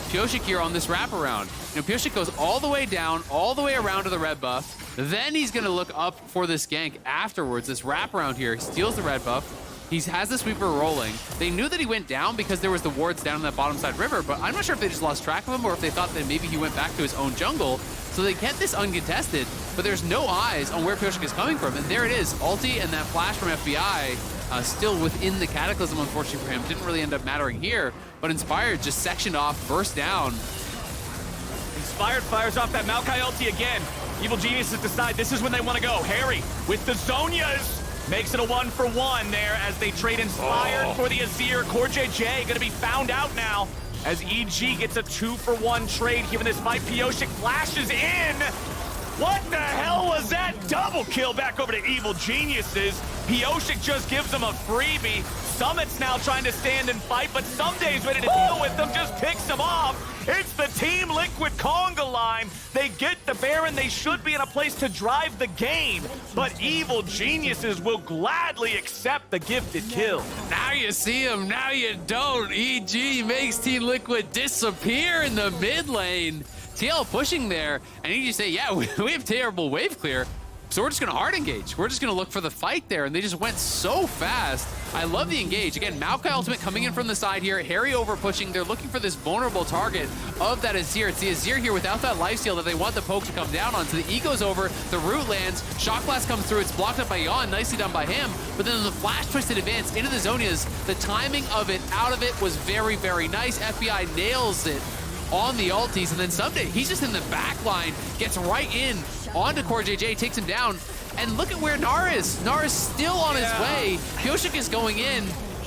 Pyosik here on this wraparound. You know, Pyosik goes all the way down, all the way around to the red buff. Then he's going to look up for this gank afterwards. This wraparound here, he steals the red buff. He has the sweeper rolling. They knew that he went down because there was the wards down in that bottom side river, but I'm not sure if they just lost track of him or if they thought that maybe he went back to his own jungle. So they get this uncontested, but there's no eyes on where Pyosik is coming from. And there it is, ulti and that flash from FBI still within the Cataclysm, unfortunately for him. Didn't really end up mattering here, but Inspired just sectioned off, burst down. Inspired fires off that Maokai ulti again. Evil Geniuses decide this is when they want to go. Haeri with the Zhonyas makes it a 1-for-1 there as they trade Inspired for the Azir. CoreJJ going to be found out now as EG gets a 2-for-1 trade. Given this fight, Pyosik flashes in. What the hell was that? Double kill back over to Evil Geniuses. Pyosik just gives them a freebie. Summit's now trying to stand and fight, but Ssumday's ready to deal with them, just picks them off. It's the Team Liquid conga line. They get the Baron. They should be in a place to drive the game, but Evil Geniuses will gladly accept the gifted kill. Now you see him, now you don't. EG makes Team Liquid disappear in the mid lane. TL pushing there, and you just say, yeah, we have terrible wave clear. So we're just going to hard engage. We're just going to look for the fight there, and they just went so fast. I love the engage. Again, Maokai ultimate coming in from the side here. Haeri over pushing. They're looking for this vulnerable target of that Azir. It's the Azir here without that lifesteal that they want the poke to come down on. So the E goes over, the root lands, Shock Blast comes through. It's blocked up by Yeon, nicely done by him. But then the flash twisted advance into the Zhonya's. The timing of it, out of it, was very, very nice. FBI nails it on the ultis, and then Ssumday, he's just in the back line, gets right in onto CoreJJ, takes him down, and look at where Gnar is. Gnar is still on his way. Pyosik is going in.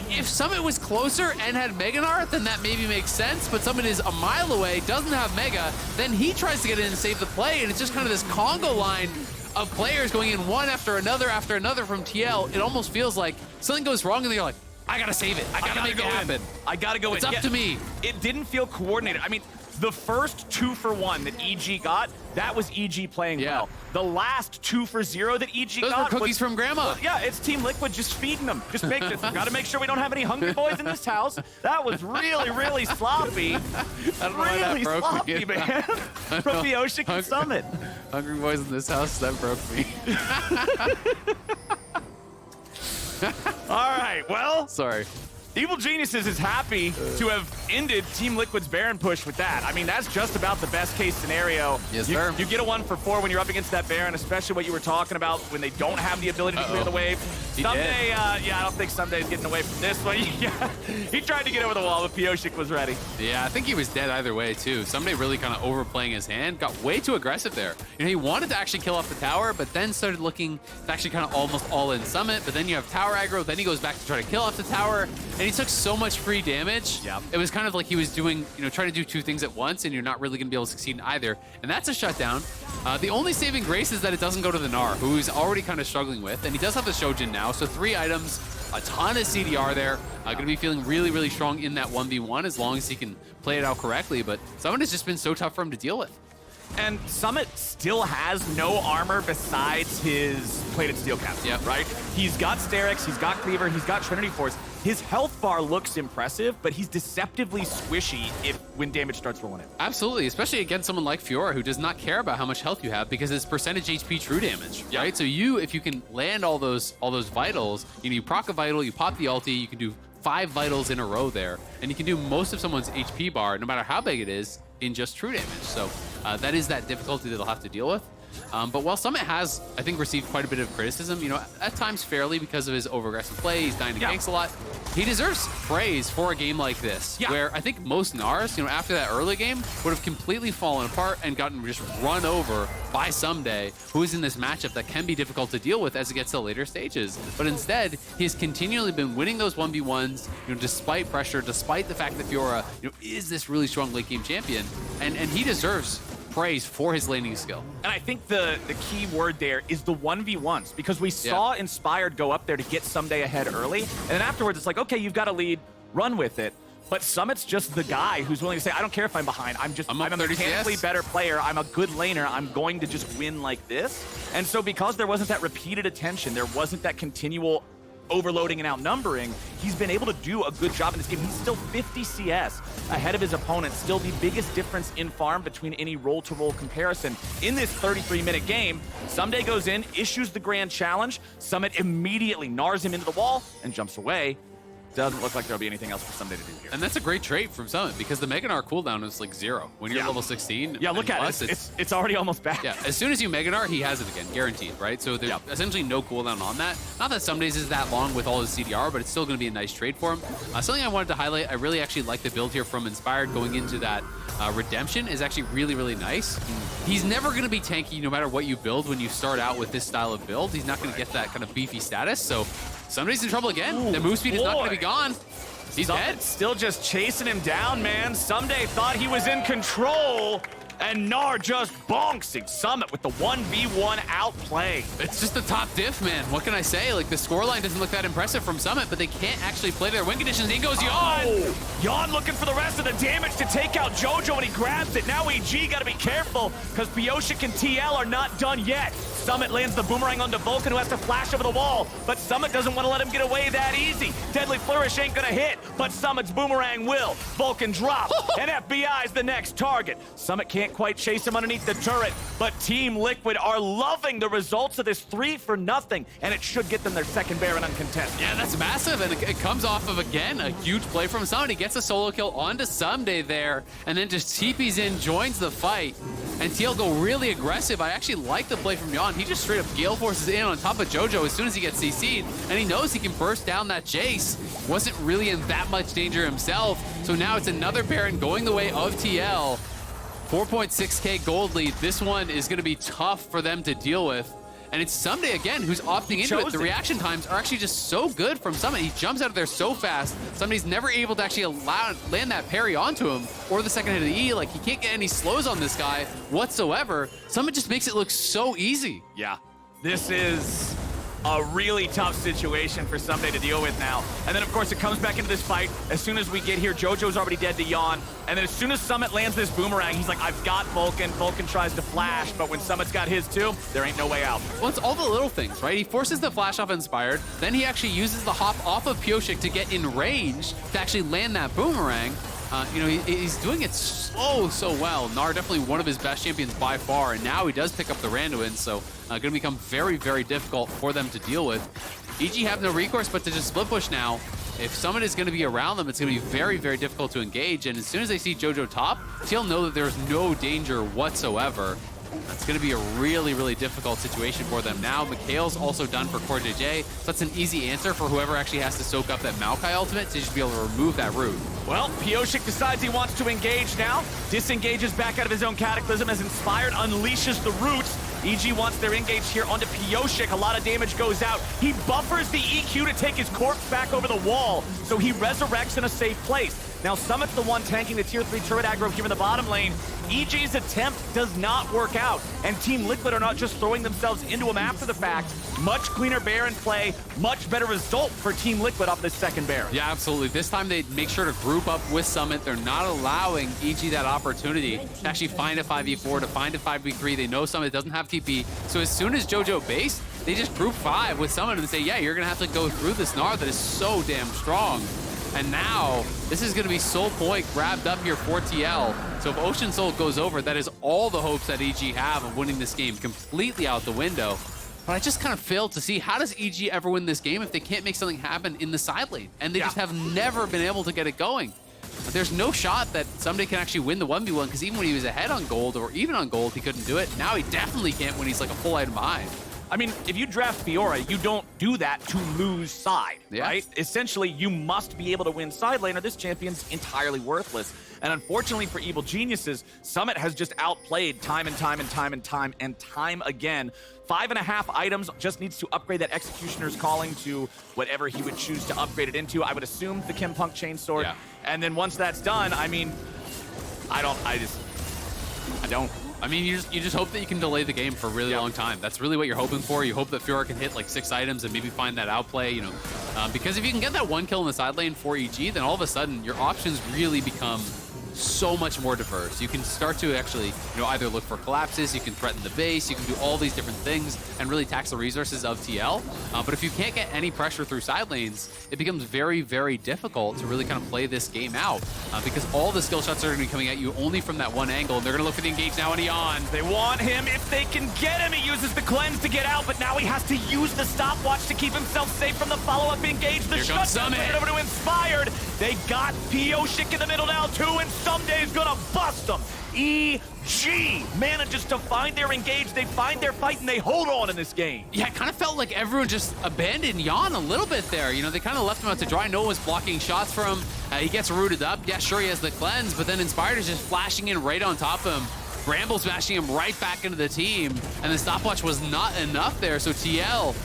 If Summit was closer and had Mega Gnar, then that maybe makes sense, but Summit is a mile away, doesn't have Mega, then he tries to get in and save the play, and it's just kind of this Congo line of players going in one after another from TL. It almost feels like something goes wrong, and they're like, I gotta save it. I gotta make it happen. I gotta go in. It's up to me. It didn't feel coordinated. I mean, the first 2 for 1 that EG got, that was EG playing well. The last 2 for 0 that EG Those got were cookies from Grandma. Well, yeah, it's Team Liquid just feeding them. Just make this. Gotta make sure we don't have any hungry boys in this house. That was really, really sloppy. I don't know why that broke sloppy, me. man. From Pyosik and Summit. Hungry boys in this house, that broke me. All right, well. Sorry. Evil Geniuses is happy to have ended Team Liquid's Baron push with that. I mean, that's just about the best case scenario. Yes, sir. You get a 1 for 4 when you're up against that Baron, especially what you were talking about when they don't have the ability to clear the wave. Ssumday, yeah, I don't think Ssumday is getting away from this one. Yeah, he tried to get over the wall, but Pyosik was ready. Yeah, I think he was dead either way, too. Ssumday really kind of overplaying his hand, got way too aggressive there. You know, he wanted to actually kill off the tower, but then started looking to actually kind of almost all in Summit, but then you have tower aggro, then he goes back to try to kill off the tower, and he took so much free damage. Yep. It was kind of like he was doing, you know, trying to do 2 things at once, and you're not really going to be able to succeed in either. And that's a shutdown. The only saving grace is that it doesn't go to the Gnar, who he's already kind of struggling with, and he does have the Jojopyun now, so 3 items, a ton of CDR there. Going to be feeling really, really strong in that 1v1 as long as he can play it out correctly, but Summit has just been so tough for him to deal with. And Summit still has no armor besides his plated steel cap, right? He's got Sterix, he's got Cleaver, he's got Trinity Force. His health bar looks impressive, but he's deceptively squishy when damage starts rolling in. Absolutely, especially against someone like Fiora, who does not care about how much health you have because it's percentage HP true damage, right? So if you can land all those vitals, you proc a vital, you pop the ulti, you can do 5 vitals in a row there, and you can do most of someone's HP bar, no matter how big it is, in just true damage. So that is that difficulty that they'll have to deal with. But while Summit has, I think, received quite a bit of criticism, you know, at times fairly because of his over-aggressive play, he's dying to ganks a lot, he deserves praise for a game like this, where I think most Gnars, you know, after that early game, would have completely fallen apart and gotten just run over by Ssumday, who is in this matchup that can be difficult to deal with as it gets to later stages. But instead, he has continually been winning those 1v1s, you know, despite pressure, despite the fact that Fiora, you know, is this really strong late-game champion, and he deserves praise for his laning skill. And I think the key word there is the 1v1s, because we saw Inspired go up there to get Ssumday ahead early, and then afterwards it's like, okay, you've got a lead, run with it. But Summit's just the guy who's willing to say, I don't care if I'm behind, I'm a mechanically better player, I'm a good laner, I'm going to just win like this. And so because there wasn't that repeated attention, there wasn't that continual overloading and outnumbering, he's been able to do a good job in this game. He's still 50 CS ahead of his opponent, still the biggest difference in farm between any roll-to-roll comparison. In this 33-minute game, Ssumday goes in, issues the grand challenge, Summit immediately gnars him into the wall and jumps away. Doesn't look like there'll be anything else for Ssumday to do here. And that's a great trait from Summit because the Mega Gnar cooldown is like 0 when you're level 16. Yeah, look at it. It's already almost back. Yeah, as soon as you Mega Gnar, he has it again, guaranteed, right? So there's essentially no cooldown on that. Not that some days is that long with all his CDR, but it's still going to be a nice trade for him. Something I wanted to highlight, I really actually like the build here from Inspired going into that Redemption is actually really, really nice. He's never going to be tanky no matter what you build when you start out with this style of build. He's not going to get that kind of beefy status, so Ssumday's in trouble again. Ooh, the move speed is not going to be gone. He's dead. Still just chasing him down, man. Ssumday thought he was in control, and Gnar just bonksing Summit with the 1v1 outplay. It's just the top diff, man. What can I say? Like, the scoreline doesn't look that impressive from Summit, but they can't actually play their win conditions. In goes Yeon! Oh, Yeon looking for the rest of the damage to take out Jojo, and he grabs it. Now EG got to be careful, because Pyosik and TL are not done yet. Summit lands the boomerang onto Vulcan, who has to flash over the wall, but Summit doesn't want to let him get away that easy. Deadly Flourish ain't gonna hit, but Summit's boomerang will. Vulcan drop, and FBI's the next target. Summit can't can't quite chase him underneath the turret, but Team Liquid are loving the results of this 3-0, and it should get them their second Baron uncontested. Yeah, that's massive, and it comes off of, again, a huge play from Ssumday. He gets a solo kill onto Ssumday there, and then just TPs in, joins the fight, and TL go really aggressive. I actually like the play from Yeon. He just straight up Gale Forces in on top of Jojo as soon as he gets CC'd, and he knows he can burst down that Jayce. Wasn't really in that much danger himself, so now it's another Baron going the way of TL. 4.6k gold lead. This one is going to be tough for them to deal with. And it's Ssumday again who's opting into it. The reaction times are actually just so good from Ssumday. He jumps out of there so fast. Ssumday's never able to actually land that parry onto him or the second hit of the E. Like, he can't get any slows on this guy whatsoever. Ssumday just makes it look so easy. Yeah, this is a really tough situation for Ssumday to deal with now. And then, of course, it comes back into this fight. As soon as we get here, Jojo's already dead to Yeon. And then as soon as Summit lands this boomerang, he's like, I've got Vulcan. Vulcan tries to flash, but when Summit's got his too, there ain't no way out. Well, it's all the little things, right? He forces the flash off Inspired. Then he actually uses the hop off of Pyosik to get in range to actually land that boomerang. You know, he's doing it so well. Gnar definitely one of his best champions by far, and now he does pick up the Randuin, so going to become very, very difficult for them to deal with. EG have no recourse but to just split push now. If someone is going to be around them, it's going to be very, very difficult to engage, and as soon as they see Jojo top, TL know that there's no danger whatsoever. It's going to be a really, really difficult situation for them. Now, Mikhail's also done for CoreJJ, so that's an easy answer for whoever actually has to soak up that Maokai ultimate to just be able to remove that root. Well, Pyosik decides he wants to engage now. Disengages back out of his own Cataclysm as Inspired unleashes the roots. EG wants their engage here onto Pyosik. A lot of damage goes out. He buffers the EQ to take his corpse back over the wall, so he resurrects in a safe place. Now, Summit's the one tanking the tier 3 turret aggro here in the bottom lane. EG's attempt does not work out, and Team Liquid are not just throwing themselves into him after the fact. Much cleaner Baron play, much better result for Team Liquid off this second Baron. Yeah, absolutely. This time they make sure to group up with Summit. They're not allowing EG that opportunity to actually find a 5v4, to find a 5v3. They know Summit doesn't have TP, so as soon as Jojo base, they just group 5 with Summit and say, yeah, you're going to have to go through this Gnar that is so damn strong. And now, this is going to be Soul Point grabbed up here for TL. So if Ocean Soul goes over, that is all the hopes that EG have of winning this game completely out the window. But I just kind of failed to see, how does EG ever win this game if they can't make something happen in the side lane? And they just have never been able to get it going. But there's no shot that Ssumday can actually win the 1v1, because even when he was ahead on gold, or even on gold, he couldn't do it. Now he definitely can't when he's like a full item behind. I mean, if you draft Fiora, you don't do that to lose side, right? Essentially, you must be able to win side lane, or this champion's entirely worthless. And unfortunately for Evil Geniuses, Summit has just outplayed time and time again. 5.5 items, just needs to upgrade that Executioner's Calling to whatever he would choose to upgrade it into. I would assume the Kim Punk Chainsword. Yeah. And then once that's done, I mean, I don't. I mean, you just hope that you can delay the game for a really long time. That's really what you're hoping for. You hope that Fiora can hit like 6 items and maybe find that outplay, you know. Because if you can get that 1 kill in the side lane for EG, then all of a sudden your options really become so much more diverse. You can start to actually, you know, either look for collapses, you can threaten the base, you can do all these different things and really tax the resources of TL. But if you can't get any pressure through side lanes, it becomes very, very difficult to really kind of play this game out because all the skill shots are going to be coming at you only from that one angle, and they're going to look for the engage now on Yeon. They want him. If they can get him, he uses the cleanse to get out, but now he has to use the stopwatch to keep himself safe from the follow-up engage. The shutdown over to Inspired. They got Pyosik in the middle now too, and Ssumday's gonna bust them. EG manages to find their engage, they find their fight, and they hold on in this game. Yeah, it kind of felt like everyone just abandoned Yeon a little bit there. You know, they kind of left him out to dry. No one was blocking shots for him. He gets rooted up. Yeah, sure, he has the cleanse, but then Inspired is just flashing in right on top of him. Bramble smashing him right back into the team, and the stopwatch was not enough there, so TL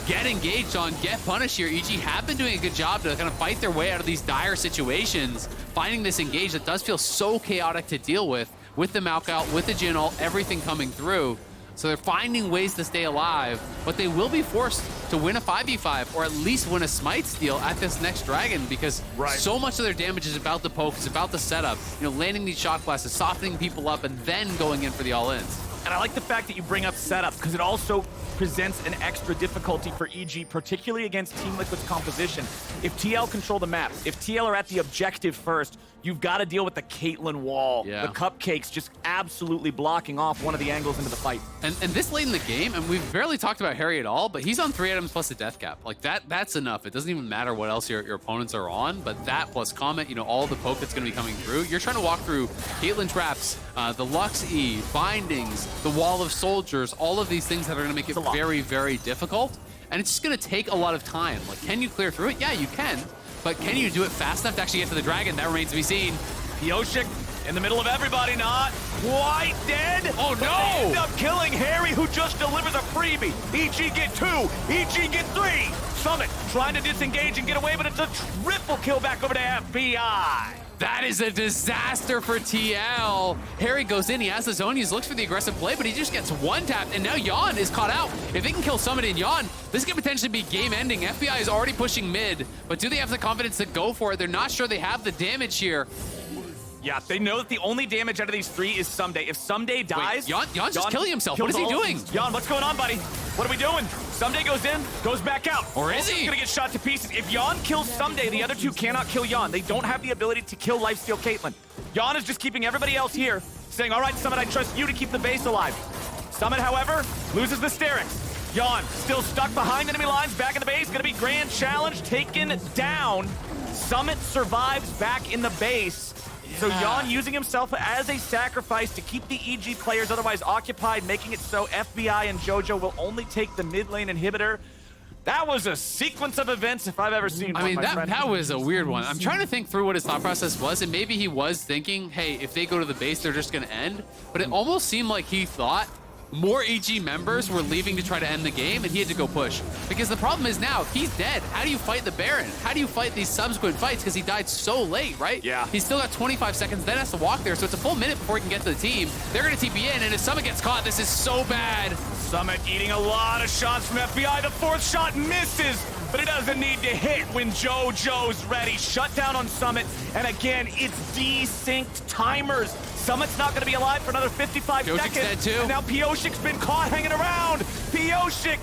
get engaged on, get punished here. EG have been doing a good job to kind of fight their way out of these dire situations, finding this engage that does feel so chaotic to deal with the Maokai, with the Jhin ult, everything coming through. So they're finding ways to stay alive, but they will be forced to win a 5v5 or at least win a smite steal at this next dragon, because so much of their damage is about the poke, it's about the setup, you know, landing these shot blasts, softening people up, and then going in for the all-ins. And I like the fact that you bring up setup, because it also presents an extra difficulty for EG, particularly against Team Liquid's composition. If TL control the map, if TL are at the objective first, you've got to deal with the Caitlyn wall, the cupcakes just absolutely blocking off one of the angles into the fight. And this late in the game, and we've barely talked about Haeri at all, but he's on 3 items plus a death cap. Like that's enough. It doesn't even matter what else your opponents are on, but that plus Comet, you know, all the poke that's going to be coming through. You're trying to walk through Caitlyn traps, the Lux E, bindings, the wall of soldiers, all of these things that are going to make it very, very difficult. And it's just going to take a lot of time. Like, can you clear through it? Yeah, you can. But can you do it fast enough to actually get to the dragon? That remains to be seen. Pyosik in the middle of everybody, not quite dead. Oh no! They end up killing Haeri, who just delivers a freebie. EG get 2, EG get 3. Summit trying to disengage and get away, but it's a triple kill back over to FBI. That is a disaster for TL. Haeri goes in, he has the zone, he looks for the aggressive play, but he just gets one tap, and now Yeon is caught out. If they can kill Summit and Yeon, this could potentially be game-ending. FBI is already pushing mid, but do they have the confidence to go for it? They're not sure they have the damage here. Yeah, they know that the only damage out of these 3 is Ssumday. If Ssumday dies... Wait, Yeon's just killing himself. What is he doing? Yeon, what's going on, buddy? What are we doing? Ssumday goes in, goes back out. Or is he? He's gonna get shot to pieces. If Yeon kills Ssumday, the other 2 cannot kill Yeon. They don't have the ability to kill lifesteal Caitlyn. Yeon is just keeping everybody else here, saying, all right, Summit, I trust you to keep the base alive. Summit, however, loses the Sterix. Yeon still stuck behind enemy lines, back in the base, gonna be grand challenge, taken down. Summit survives back in the base. So Yeon using himself as a sacrifice to keep the EG players otherwise occupied, making it so FBI and Jojo will only take the mid lane inhibitor. That was a sequence of events if I've ever seen one, I mean, my friend. that was a weird one. I'm trying to think through what his thought process was, and maybe he was thinking, hey, if they go to the base, they're just going to end. But it almost seemed like he thought more EG members were leaving to try to end the game, and he had to go push. Because the problem is now, he's dead. How do you fight the Baron? How do you fight these subsequent fights? Because he died so late, right? Yeah. He's still got 25 seconds, then has to walk there, so it's a full minute before he can get to the team. They're going to TP in, and if Summit gets caught, this is so bad. Summit eating a lot of shots from FBI. The 4th shot misses, but it doesn't need to hit when Jojo's ready. Shut down on Summit, and again, it's desynced timers. Summit's not going to be alive for another 55 Pyosik's seconds. dead too. And now Pyosik's been caught hanging around. Pyosik!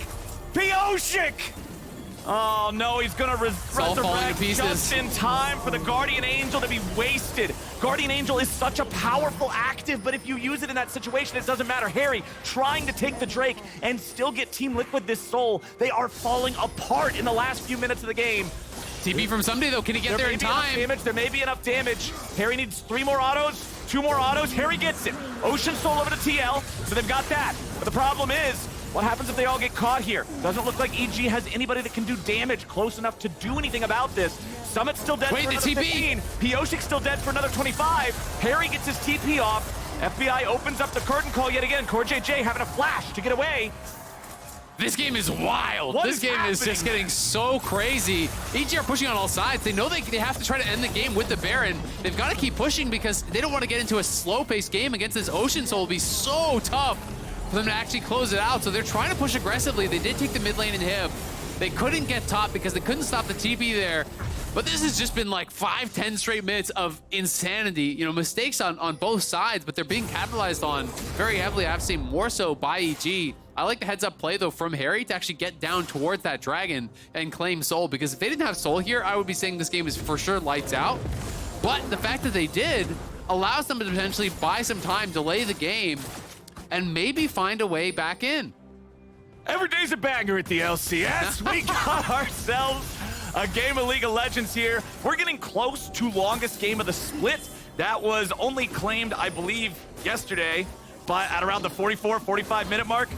Oh no, he's going to resurrect just in time for the Guardian Angel to be wasted. Guardian Angel is such a powerful active, but if you use it in that situation, it doesn't matter. Haeri trying to take the Drake and still get Team Liquid this soul. They are falling apart in the last few minutes of the game. TP from Ssumday though, can he get there in time? There may be enough damage. Haeri needs 3 more autos, 2 more autos. Haeri gets it. Ocean Soul over to TL, so they've got that. But the problem is, what happens if they all get caught here? Doesn't look like EG has anybody that can do damage close enough to do anything about this. Summit's still dead for another 15. Pyosik's still dead for another 25. Haeri gets his TP off. FBI opens up the curtain call yet again. CoreJJ having a flash to get away. This game is wild. What this is game happening? is just getting so crazy. EG are pushing on all sides. They know they have to try to end the game with the Baron. They've got to keep pushing because they don't want to get into a slow-paced game against this Ocean Soul. It'll be so tough for them to actually close it out. So they're trying to push aggressively. They did take the mid lane inhib. They couldn't get top because they couldn't stop the TP there. But this has just been like 5-10 straight minutes of insanity. You know, mistakes on both sides, but they're being capitalized on very heavily. I've seen more so by EG. I like the heads-up play, though, from Haeri to actually get down towards that dragon and claim Soul, because if they didn't have Soul here, I would be saying this game is for sure lights out. But the fact that they did allows them to potentially buy some time, delay the game, and maybe find a way back in. Every day's a banger at the LCS. We got ourselves a game of League of Legends here. We're getting close to longest game of the split. That was only claimed, I believe, yesterday, but at around the 44, 45 minute mark.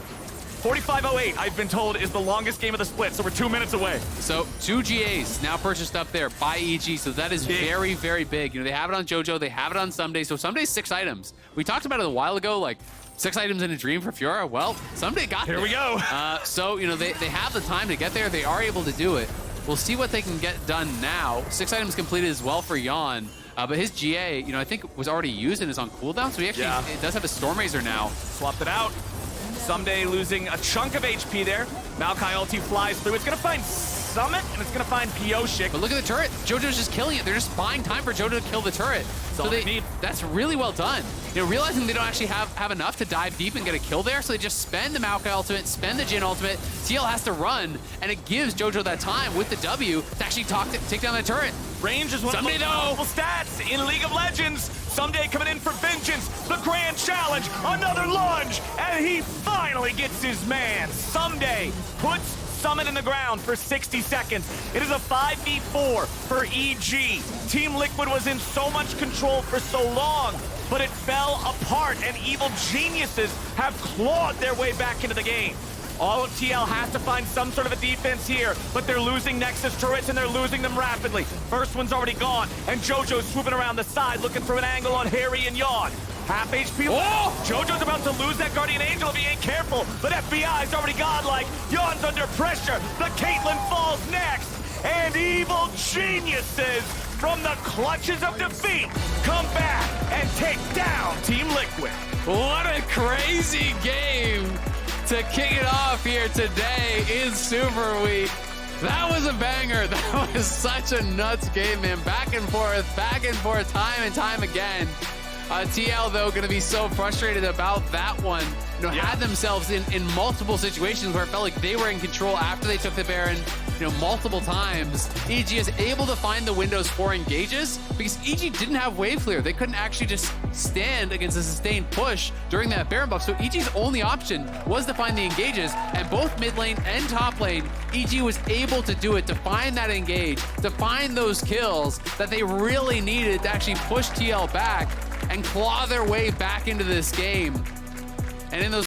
45:08, I've been told, is the longest game of the split, so we're 2 minutes away. So 2 GAs now purchased up there by EG, so that is very, very big. You know, they have it on Jojo, they have it on Ssumday, so Ssumday's 6 items. We talked about it a while ago, like 6 items in a dream for Fiora. Well, Ssumday got there. Here we go. So, you know, they have the time to get there. They are able to do it. We'll see what they can get done now. 6 items completed as well for Yeon. But his GA, you know, I think was already used and is on cooldown, so he actually it does have a Storm Razor now. Swapped it out. Ssumday losing a chunk of HP there. Maokai ulti flies through. It's going to find Summit, and it's gonna find Pyosik. But look at the turret. Jojo's just killing it. They're just buying time for Jojo to kill the turret. all they need. That's really well done. You know, realizing they don't actually have enough to dive deep and get a kill there, so they just spend the Maokai ultimate, spend the Jhin ultimate. TL has to run, and it gives Jojo that time with the W to actually take down the turret. Range is one Ssumday, of the powerful stats in League of Legends. Ssumday coming in for vengeance. The grand challenge, another lunge, and he finally gets his man. Ssumday puts Summit in the ground for 60 seconds. It is a 5v4 for EG. Team Liquid was in so much control for so long, but it fell apart, and evil geniuses have clawed their way back into the game. All of TL has to find some sort of a defense here, but they're losing Nexus turrets, and they're losing them rapidly. First one's already gone, and Jojo's swooping around the side looking for an angle on Haeri and Yeon. Half HP left. Jojo's about to lose that Guardian Angel if he ain't careful, but FBI's already godlike. Yeon's under pressure. The Caitlyn falls next, and evil geniuses from the clutches of defeat come back and take down Team Liquid. What a crazy game to kick it off here today in Super Week. That was a banger. That was such a nuts game, man. Back and forth, time and time again. TL, though, going to be so frustrated about that one. You know, had themselves in multiple situations where it felt like they were in control after they took the Baron, you know, multiple times. EG is able to find the windows for engages because EG didn't have wave clear. They couldn't actually just stand against a sustained push during that Baron buff. So EG's only option was to find the engages, and both mid lane and top lane, EG was able to do it, to find that engage, to find those kills that they really needed to actually push TL back and claw their way back into this game. And in those